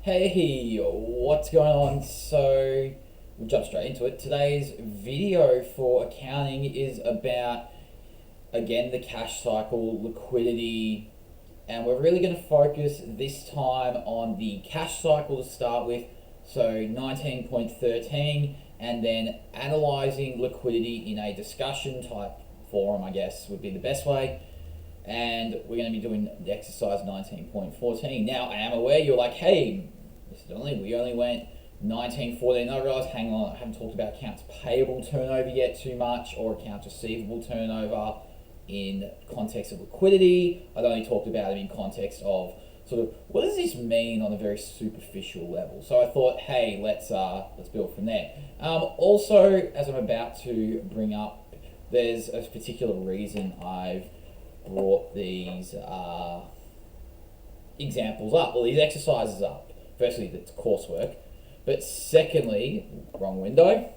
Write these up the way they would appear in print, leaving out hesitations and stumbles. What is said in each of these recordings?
Hey, what's going on? So, we'll jump straight into it. Today's video for accounting is about, again, the cash cycle, liquidity, and we're really going to focus this time on the cash cycle to start with. So, 19.13, and then analyzing liquidity in a discussion type forum, I guess, would be the best way. And we're going to be doing the exercise 19.14. Now, I am aware you're like, hey, we only went 19.14. I realise, hang on, I haven't talked about accounts payable turnover yet too much, or accounts receivable turnover in context of liquidity. I've only talked about it in context of sort of what does this mean on a very superficial level. So I thought, hey, let's build from there. Also, as I'm about to bring up, there's a particular reason I've brought these examples up, or these exercises up. Firstly, it's coursework, but secondly, wrong window.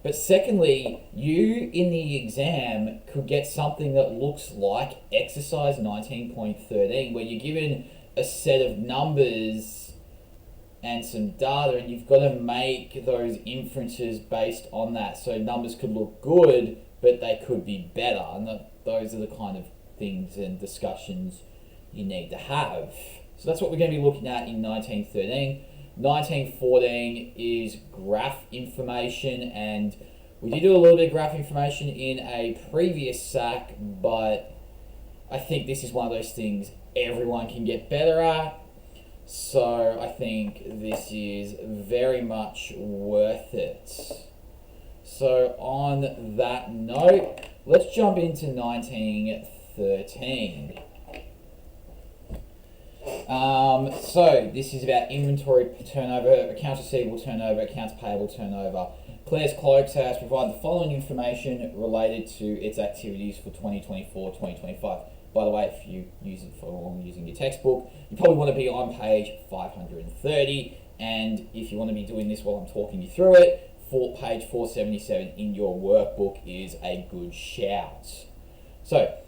But secondly, you in the exam could get something that looks like exercise 19.13, where you're given a set of numbers and some data, and you've got to make those inferences based on that. So numbers could look good, but they could be better, and those are the kind of things and discussions you need to have. So that's what we're going to be looking at in 1913. 1914 is graph information, and we did do a little bit of graph information in a previous SAC, but I think this is one of those things everyone can get better at. So I think this is very much worth it. So on that note, let's jump into 1913. So this is about inventory turnover, accounts receivable turnover, accounts payable turnover. Claire's Cylce has provided the following information related to its activities for 2024-2025. By the way, if you use it for along using your textbook, you probably want to be on page 530, and if you want to be doing this while I'm talking you through it, page 477 in your workbook is a good shout. So,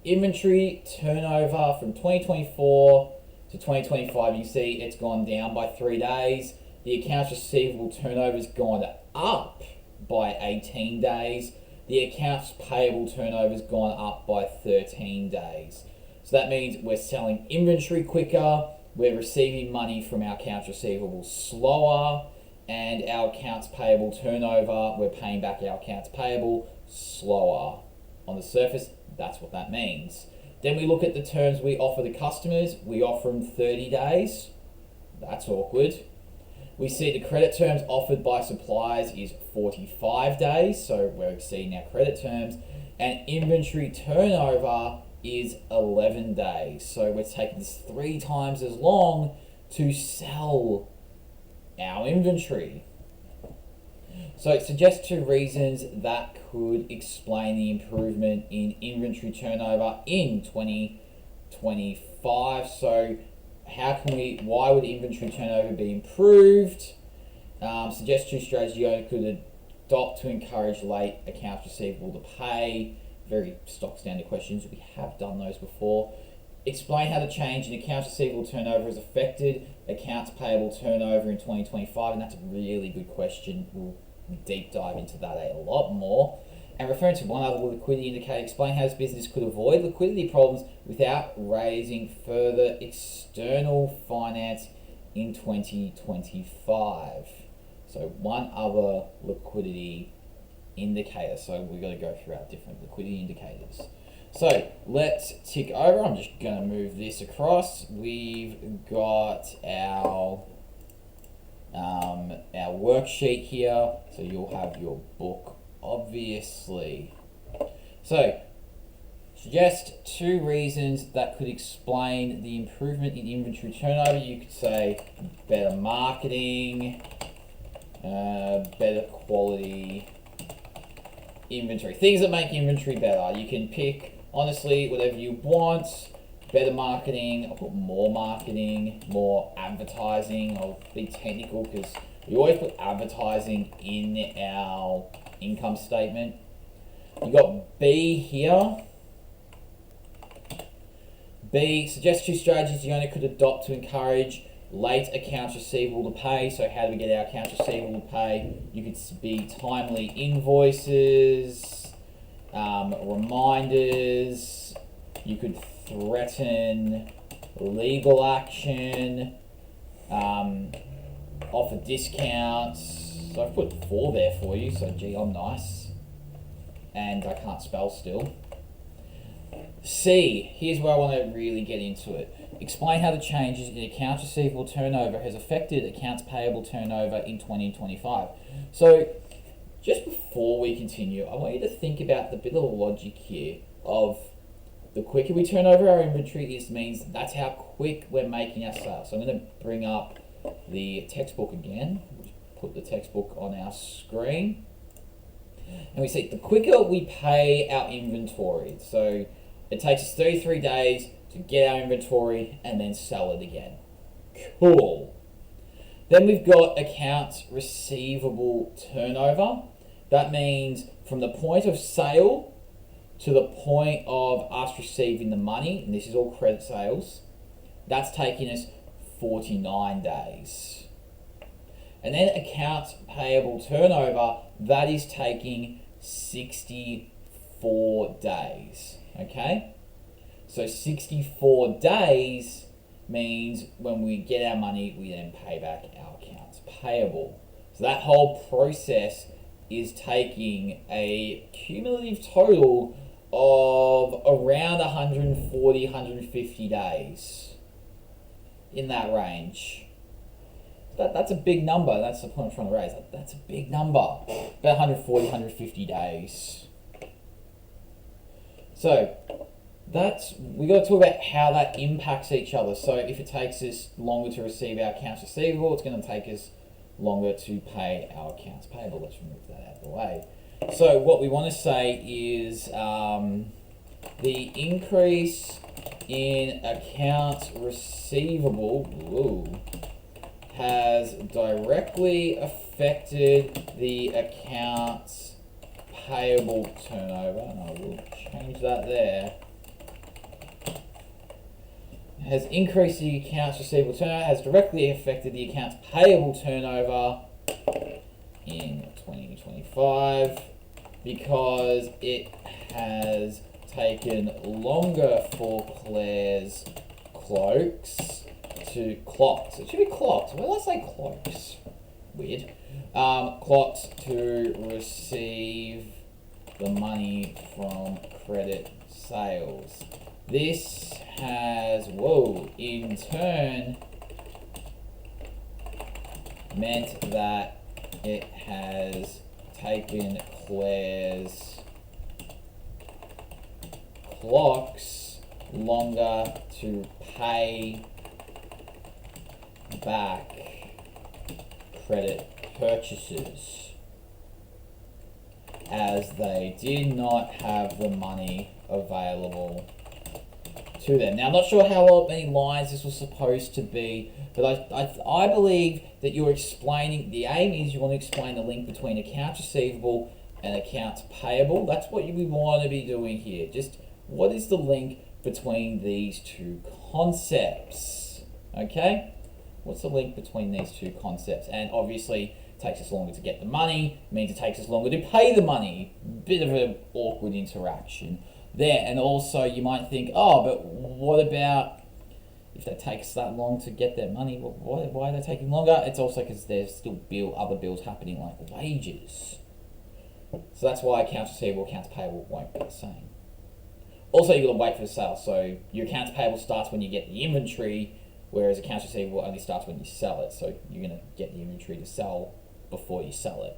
inventory turnover from 2024 to 2025, you see it's gone down by 3 days. The accounts receivable turnover has gone up by 18 days. The accounts payable turnover has gone up by 13 days. So that means we're selling inventory quicker, we're receiving money from our accounts receivable slower, and our accounts payable turnover, we're paying back our accounts payable slower. On the surface, that's what that means. Then we look at the terms we offer the customers. We offer them 30 days. That's awkward. We see the credit terms offered by suppliers is 45 days, so we're exceeding our credit terms. And inventory turnover is 11 days. So we're taking this 3 times as long to sell our inventory. So it suggests 2 reasons that could explain the improvement in inventory turnover in 2025. So why would inventory turnover be improved? Suggest 2 strategies you could adopt to encourage late accounts receivable to pay. Very stock standard questions. We have done those before. Explain how the change in accounts receivable turnover has affected accounts payable turnover in 2025, and that's a really good question. We'll deep dive into that a lot more. And referring to one other liquidity indicator, explain how this business could avoid liquidity problems without raising further external finance in 2025. So one other liquidity indicator. So we've got to go through our different liquidity indicators. So let's tick over. I'm just going to move this across. We've got our worksheet here, so you'll have your book obviously. So suggest 2 reasons that could explain the improvement in inventory turnover. You could say better marketing, better quality inventory, things that make inventory better. You can pick honestly whatever you want. Better marketing, I'll put more advertising. I'll be technical because we always put advertising in our income statement. You got B here. B, suggest 2 strategies the owner could adopt to encourage late accounts receivable to pay. So how do we get our accounts receivable to pay? You could be timely invoices, reminders. You could threaten legal action, offer discounts. So I've put 4 there for you, so gee, I'm nice. And I can't spell still. C, here's where I want to really get into it. Explain how the changes in accounts receivable turnover has affected accounts payable turnover in 2025. So just before we continue, I want you to think about the bit of logic here of the quicker we turn over our inventory, this means that's how quick we're making our sales. So I'm going to bring up the textbook again. Put the textbook on our screen. And we see the quicker we pay our inventory. So it takes us 33 days to get our inventory and then sell it again. Cool. Then we've got accounts receivable turnover. That means from the point of sale to the point of us receiving the money, and this is all credit sales, that's taking us 49 days. And then accounts payable turnover, that is taking 64 days. Okay? So 64 days means when we get our money, we then pay back our accounts payable. So that whole process is taking a cumulative total of around 140, 150 days. In that range. That's a big number. That's the point I'm trying to raise. That's a big number. About 140, 150 days. So we got to talk about how that impacts each other. So if it takes us longer to receive our accounts receivable, it's going to take us longer to pay our accounts payable. Let's remove that out of the way. So what we want to say is the increase in accounts receivable has directly affected the accounts payable turnover, and I will change that there. Has increased the accounts receivable turnover, has directly affected the accounts payable turnover in 2025 because it has taken longer for Claire's clocks. It should be clocks. Why did I say cloaks? Weird. Clocks to receive the money from credit sales. This has, in turn, meant that it has taken Claire's clocks longer to pay back credit purchases as they did not have the money available to them. Now, I'm not sure how many lines this was supposed to be, but I believe that you're explaining, the aim is you want to explain the link between accounts receivable and accounts payable. That's what we want to be doing here. Just what is the link between these two concepts? Okay? What's the link between these two concepts? And obviously, it takes us longer to get the money, means it takes us longer to pay the money. Bit of an awkward interaction there. And also, you might think, but what about if they take us that long to get their money? Why are they taking longer? It's also because there's still other bills happening, like wages. So that's why accounts receivable, accounts payable won't be the same. Also, you've got to wait for the sale. So your accounts payable starts when you get the inventory, whereas accounts receivable only starts when you sell it. So you're going to get the inventory to sell before you sell it.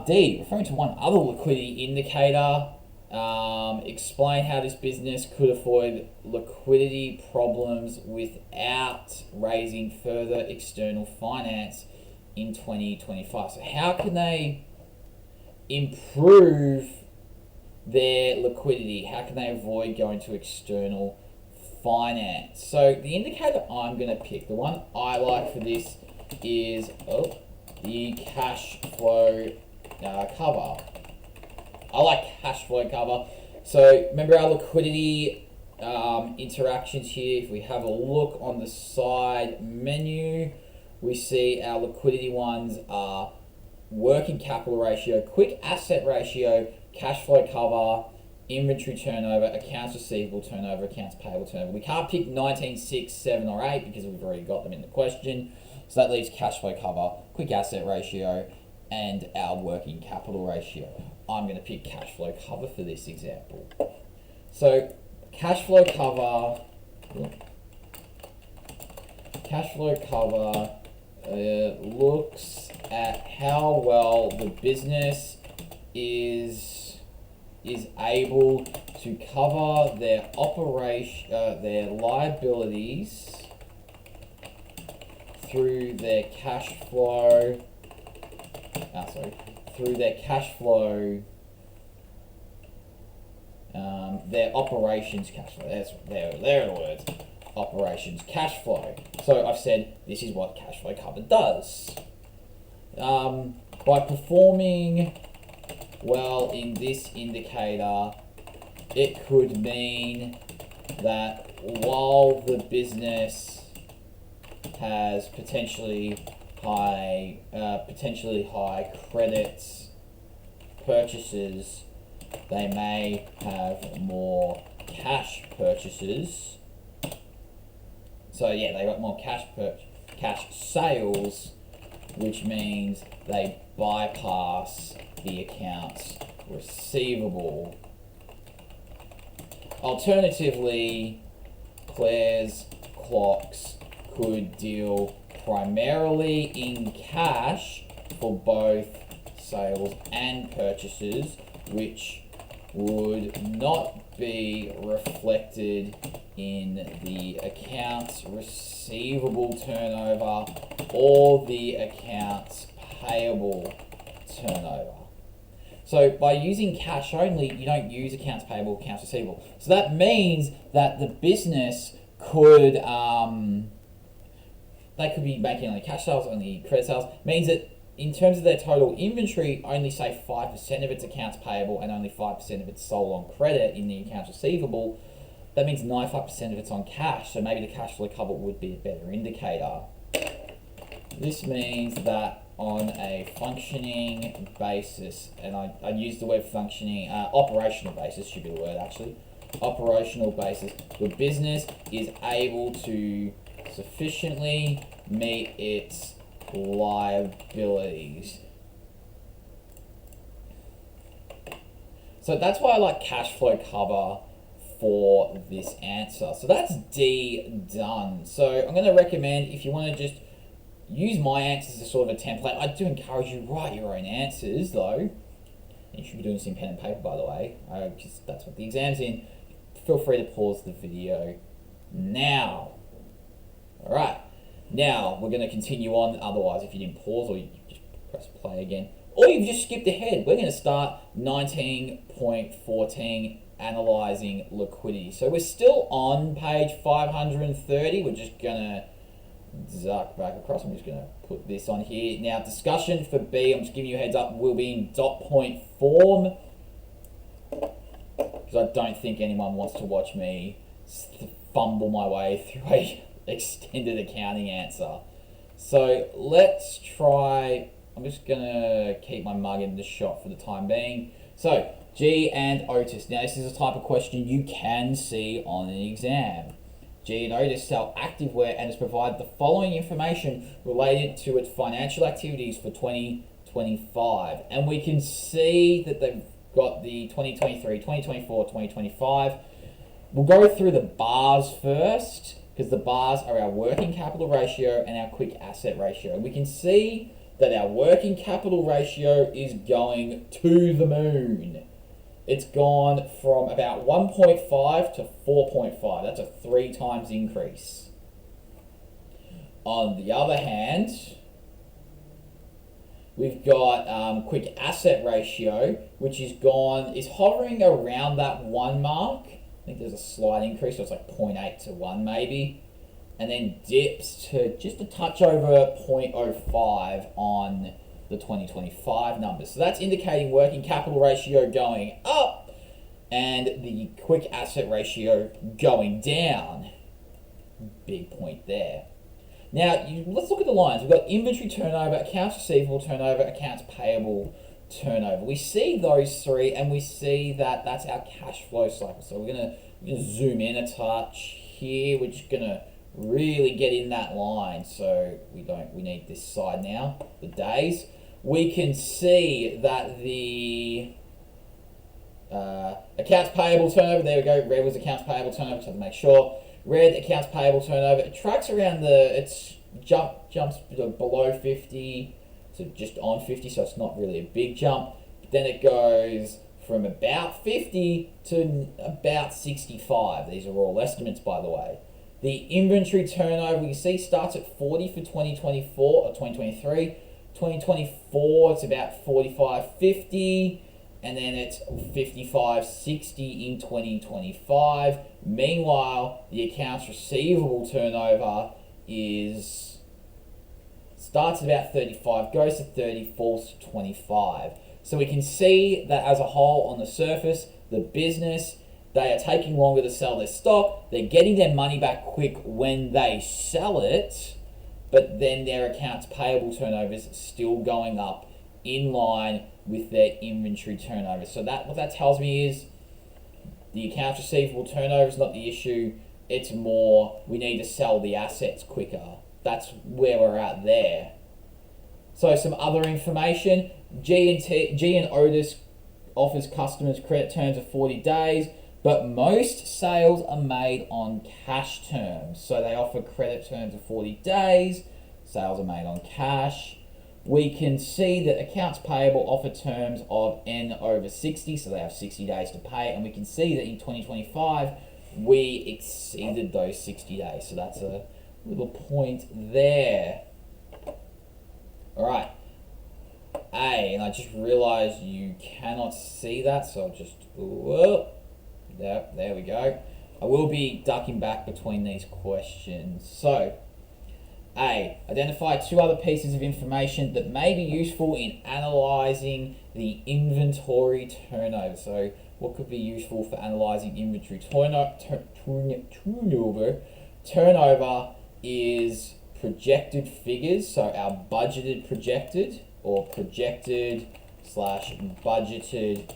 D, referring to one other liquidity indicator, explain how this business could avoid liquidity problems without raising further external finance in 2025. So how can they improve their liquidity? How can they avoid going to external finance? So the indicator I'm going to pick, the one I like for this is the cash flow cover. I like cash flow cover. So remember our liquidity interactions here. If we have a look on the side menu, we see our liquidity ones are working capital ratio, quick asset ratio, cash flow cover, inventory turnover, accounts receivable turnover, accounts payable turnover. We can't pick 19, 6, 7, or 8 because we've already got them in the question. So that leaves cash flow cover, quick asset ratio, and our working capital ratio. I'm going to pick cash flow cover for this example. So cash flow cover looks at how well the business is able to cover their their liabilities through their cash flow. Through their cash flow. Their operations cash flow. There are the words. Operations cash flow. So I've said this is what cash flow cover does. By performing well in this indicator, it could mean that while the business has potentially high credits purchases, they may have more cash purchases. So yeah, they got more cash sales, which means they bypass the accounts receivable. Alternatively, Claire's clocks could deal primarily in cash for both sales and purchases, which would not be reflected in the accounts receivable turnover or the accounts payable turnover. So by using cash only, you don't use accounts payable, accounts receivable. So that means that the business could they could be making only cash sales, only credit sales. Means that in terms of their total inventory, only say 5% of its accounts payable and only 5% of it's sold on credit in the accounts receivable. That means 95% of it's on cash. So maybe the cash flow cover would be a better indicator. This means that on a functioning basis, and I use the word functioning, operational basis should be the word actually. Operational basis, the business is able to sufficiently meet its liabilities. So that's why I like cash flow cover for this answer. So that's D done. So I'm going to recommend, if you want to just use my answers as sort of a template, I do encourage you write your own answers though. You should be doing this in pen and paper, by the way, because that's what the exam's in. Feel free to pause the video now. Alright, now we're going to continue on. Otherwise, if you didn't pause or you just press play again, or you've just skipped ahead, we're going to start 19.14, analysing liquidity. So we're still on page 530. We're just going to duck back across. I'm just going to put this on here. Now, discussion for B, I'm just giving you a heads up, will be in dot point form, because I don't think anyone wants to watch me fumble my way through a extended accounting answer. So let's try, I'm just going to keep my mug in the shot for the time being. So G and Otis. Now this is a type of question you can see on an exam. G and Otis sell activewear and has provided the following information related to its financial activities for 2025. And we can see that they've got the 2023, 2024, 2025. We'll go through the bars first, because the bars are our working capital ratio and our quick asset ratio. We can see that our working capital ratio is going to the moon. It's gone from about 1.5 to 4.5. That's a 3 times increase. On the other hand, we've got quick asset ratio, which is hovering around that 1 mark. I think there's a slight increase, so it's like 0.8 to 1 maybe. And then dips to just a touch over 0.05 on the 2025 numbers. So that's indicating working capital ratio going up and the quick asset ratio going down. Big point there. Now, let's look at the lines. We've got inventory turnover, accounts receivable turnover, accounts payable turnover. We see those three, and we see that that's our cash flow cycle. So we're gonna zoom in a touch here. We're just gonna really get in that line. So we need this side now, the days. We can see that the accounts payable turnover, there we go, red was accounts payable turnover, so to make sure. Red accounts payable turnover, it tracks around jumps below 50 to just on 50, so it's not really a big jump. But then it goes from about 50 to about 65. These are all estimates, by the way. The inventory turnover, we can see, starts at 40 for 2024 or 2023. 2024, it's about 45.50, and then it's 55.60 in 2025. Meanwhile, the accounts receivable turnover starts at about 35, goes to 30, falls to 25. So we can see that as a whole, on the surface, the business, they are taking longer to sell their stock. They're getting their money back quick when they sell it, but then their accounts payable turnover is still going up in line with their inventory turnover. So what that tells me is the accounts receivable turnover is not the issue. It's more we need to sell the assets quicker. That's where we're at there. So some other information. G and Otis offers customers credit terms of 40 days, but most sales are made on cash terms. So they offer credit terms of 40 days. Sales are made on cash. We can see that accounts payable offer terms of N over 60, so they have 60 days to pay. And we can see that in 2025, we exceeded those 60 days. So that's a little point there. All right. A, and I just realized you cannot see that, so I'll just, there we go. I will be ducking back between these questions. So, A, identify two other pieces of information that may be useful in analysing the inventory turnover. So, what could be useful for analysing inventory turnover? Turnover is projected figures, so our budgeted projected, or projected / budgeted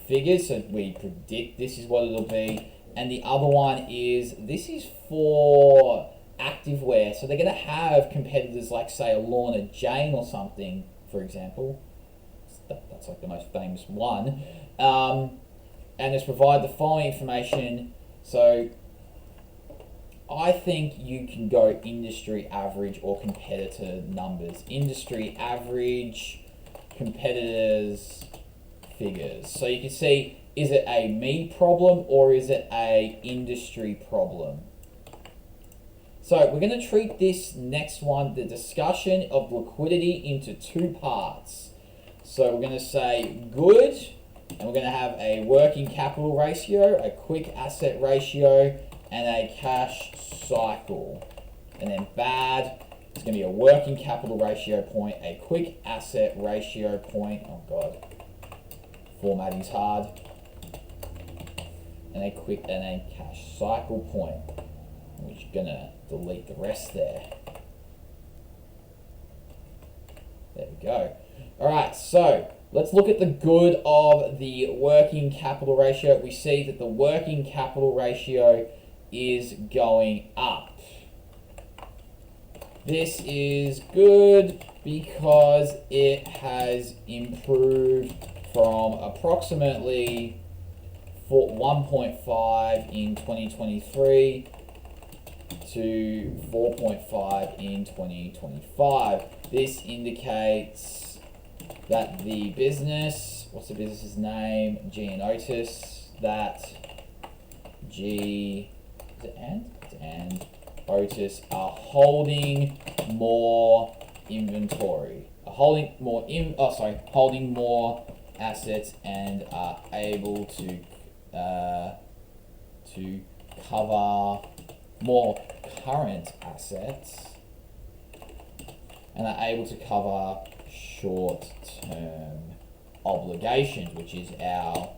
figures. So we predict this is what it'll be. And the other one is, this is for activewear. So they're going to have competitors like, say, a Lorna Jane or something, for example. That's like the most famous one. And it's provide the following information. So I think you can go industry average or competitor numbers. Industry average, competitors figures. So you can see, is it a me problem or is it a industry problem? So we're going to treat this next one, the discussion of liquidity, into two parts. So we're going to say good, and we're going to have a working capital ratio, a quick asset ratio, and a cash cycle. And then bad, it's going to be a working capital ratio point, a quick asset ratio point, oh god, formatting's hard, and a cash cycle point. We're just going to delete the rest there. There we go. Alright, so let's look at the good of the working capital ratio. We see that the working capital ratio is going up. This is good because it has improved from approximately 1.5 in 2023 to 4.5 in 2025. This indicates that the business, what's the business's name? G and Otis, that G and Otis are holding more inventory, holding more assets, and are able to cover more current assets, and are able to cover short-term obligations, which is our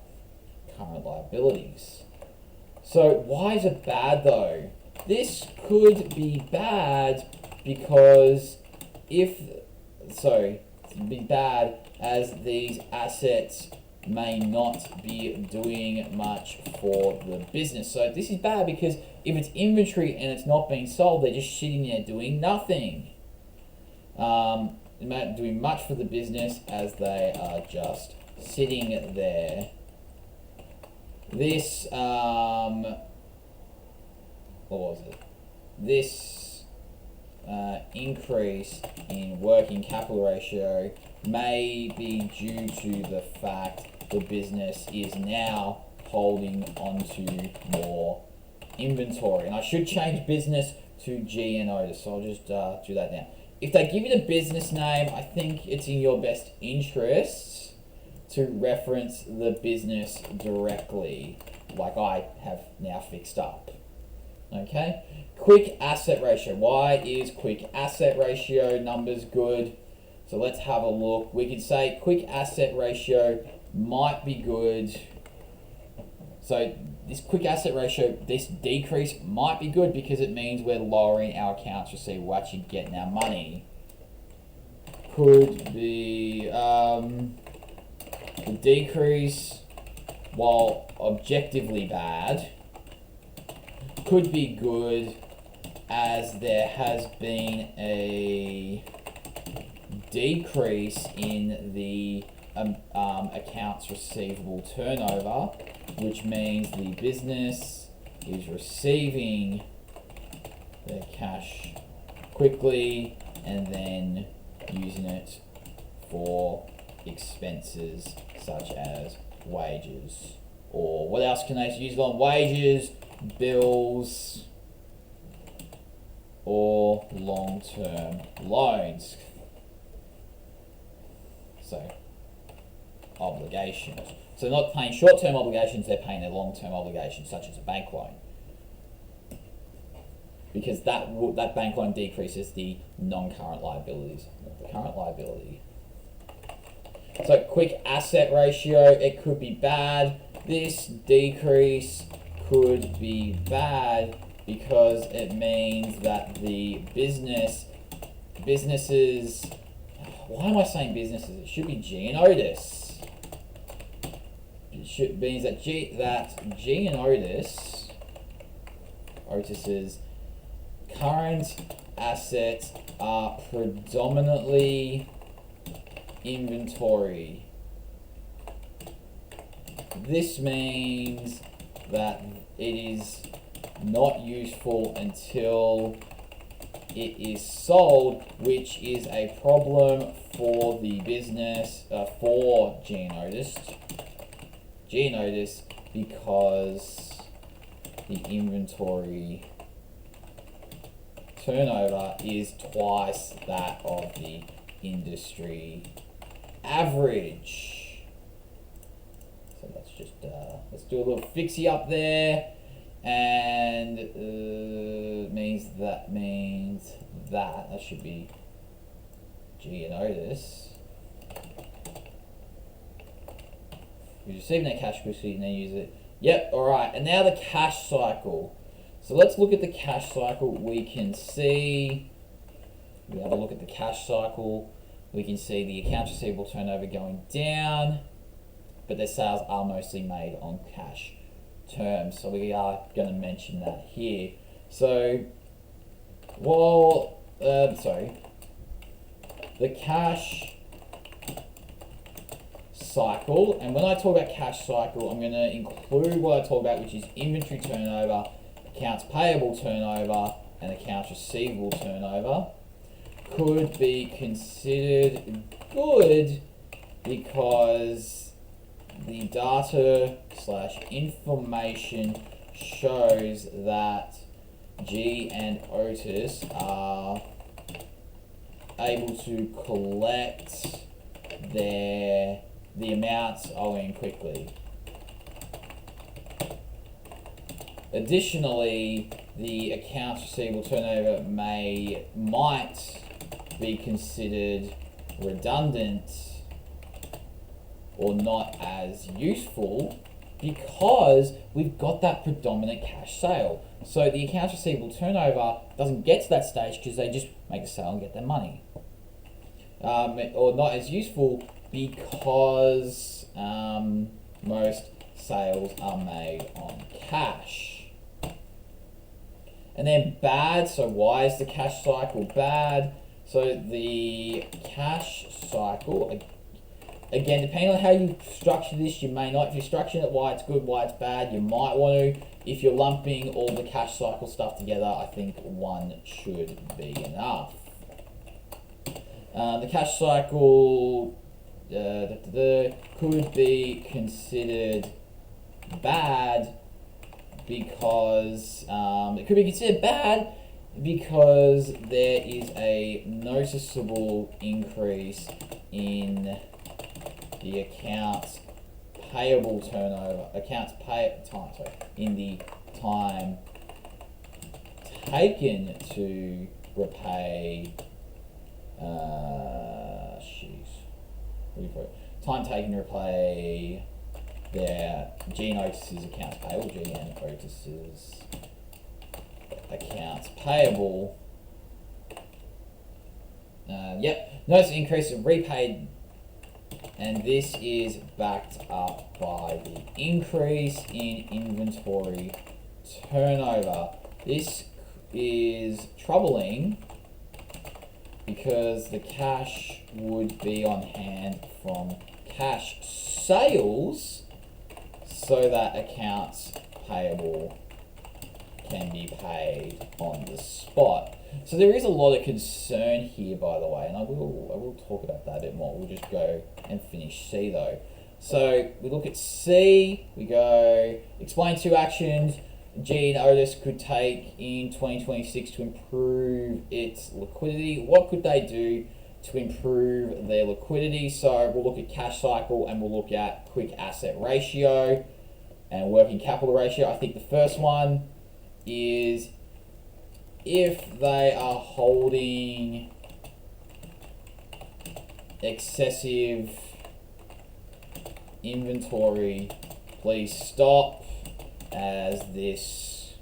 non-current liabilities. So why is it bad though? This could be bad because as these assets may not be doing much for the business. So this is bad because if it's inventory and it's not being sold, they're just sitting there doing nothing. They're not doing much for the business as they are just sitting there. This, what was it? This increase in working capital ratio may be due to the fact the business is now holding onto more inventory. And I should change business to G and Otis, so I'll just do that now. If they give you the business name, I think it's in your best interests to reference the business directly, like I have now fixed up. Okay? Quick asset ratio. Why is quick asset ratio numbers good? So let's have a look. We can say quick asset ratio might be good. So this quick asset ratio, this decrease might be good because it means we're lowering our accounts receivable, we're actually getting our money. Could be the decrease, while objectively bad, could be good as there has been a decrease in the accounts receivable turnover, which means the business is receiving their cash quickly and then using it for expenses such as wages. Or what else can they use it on? Wages, bills, or long-term loans. So, obligations. So they're not paying short-term obligations, they're paying their long-term obligations, such as a bank loan. Because that bank loan decreases the non-current liabilities, not the current liability. So quick asset ratio, it could be bad. This decrease could be bad because it means that the businesses, why am I saying businesses? It should be G and Otis. It means that G and Otis's current assets are predominantly inventory. This means that it is not useful until it is sold, which is a problem for the business, for G and Otis, because the inventory turnover is twice that of the industry average. So let's just let's do a little fixie up there, and means that should be G and Otis. We receive their cash quickly and then use it. Yep, alright, and now the cash cycle. So let's look at the cash cycle. We can see, we have a look at the cash cycle. We can see the accounts receivable turnover going down, but their sales are mostly made on cash terms. So we are going to mention that here. So, the cash cycle, and when I talk about cash cycle, I'm going to include what I talk about, which is inventory turnover, accounts payable turnover, and accounts receivable turnover, could be considered good because the data / information shows that G and Otis are able to collect the amounts owing quickly. Additionally, the accounts receivable turnover might be considered redundant or not as useful because we've got that predominant cash sale. So the accounts receivable turnover doesn't get to that stage because they just make a sale and get their money. Or not as useful because most sales are made on cash. And then bad, so why is the cash cycle bad? So the cash cycle, again, depending on how you structure this, you may not. If you're structuring it why it's good, why it's bad, you might want to. If you're lumping all the cash cycle stuff together, I think one should be enough. The cash cycle could be considered bad because there is a noticeable increase in the accounts payable turnover, in the time taken to repay, time taken to repay their G Otis's accounts payable, GN Otis's accounts payable. Notice an increase in repaid, and this is backed up by the increase in inventory turnover. This is troubling because the cash would be on hand from cash sales so that accounts payable can be paid on the spot. So there is a lot of concern here, by the way, and I will talk about that a bit more. We'll just go and finish C though. So we look at C, we go explain 2 actions G and Otis could take in 2026 to improve its liquidity. What could they do to improve their liquidity? So we'll look at cash cycle and we'll look at quick asset ratio and working capital ratio. I think the first one is if they are holding excessive inventory, please stop as this,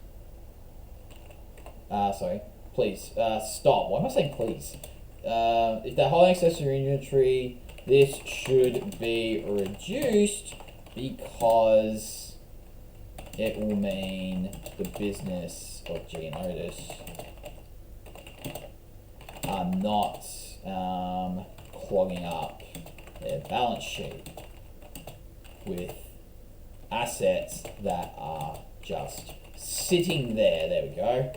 please stop. Why am I saying please? If they're holding excessive inventory, this should be reduced because it will mean the business of G and Otis are not clogging up their balance sheet with assets that are just sitting there. There we go.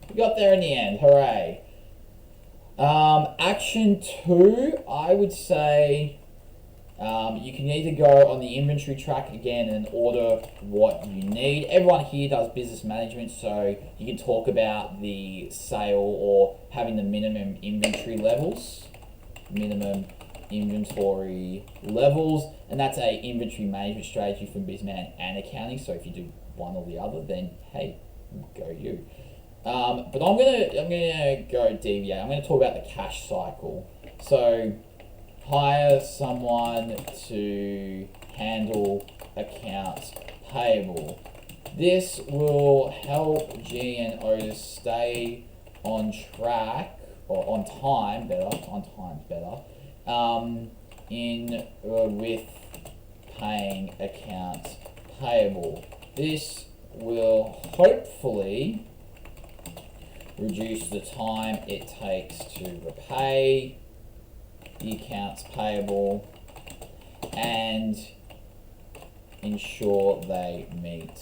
We got there in the end. Hooray. Action 2, I would say you can either go on the inventory track again and order what you need. Everyone here does business management, so you can talk about the sale or having the minimum inventory levels. And that's a inventory management strategy from BizMan and accounting. So if you do one or the other, then hey, go you. But I'm gonna go deviate. I'm gonna talk about the cash cycle. So hire someone to handle accounts payable. This will help G and Otis stay on track or on time better. With paying accounts payable. This will hopefully reduce the time it takes to repay the accounts payable and ensure they meet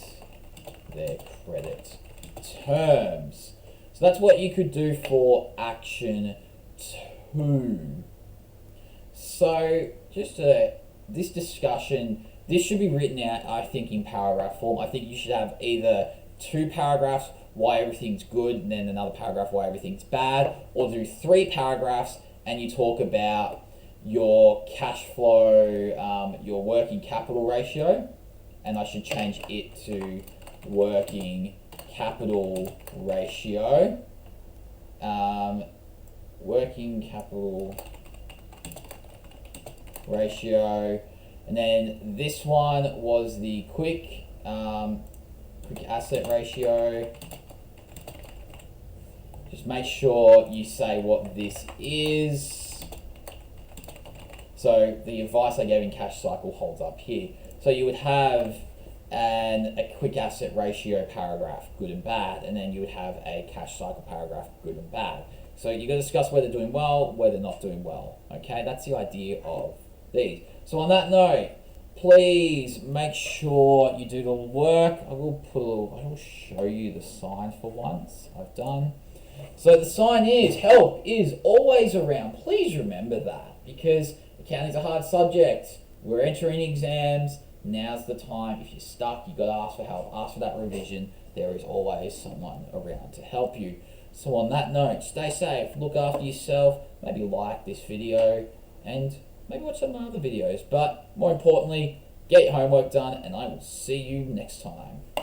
their credit terms. So that's what you could do for action 2. So just this discussion, this should be written out, I think, in paragraph form. I think you should have either 2 paragraphs why everything's good and then another paragraph why everything's bad, or do 3 paragraphs and you talk about your cash flow, your working capital ratio, and I should change it to working capital ratio. Working capital ratio, And then this one was the quick asset ratio. Just make sure you say what this is. So the advice I gave in cash cycle holds up here. So you would have a quick asset ratio paragraph, good and bad, and then you would have a cash cycle paragraph, good and bad. So you've got to discuss where they're doing well, where they're not doing well. Okay, that's the idea of these. So on that note, please make sure you do the work. I will show you the sign for once. I've done. So the sign is help is always around. Please remember that, because accounting is a hard subject. We're entering exams. Now's the time. If you're stuck, you've got to ask for help. Ask for that revision. There is always someone around to help you. So on that note, stay safe, look after yourself, maybe like this video, and maybe watch some other videos. But more importantly, get your homework done, and I will see you next time.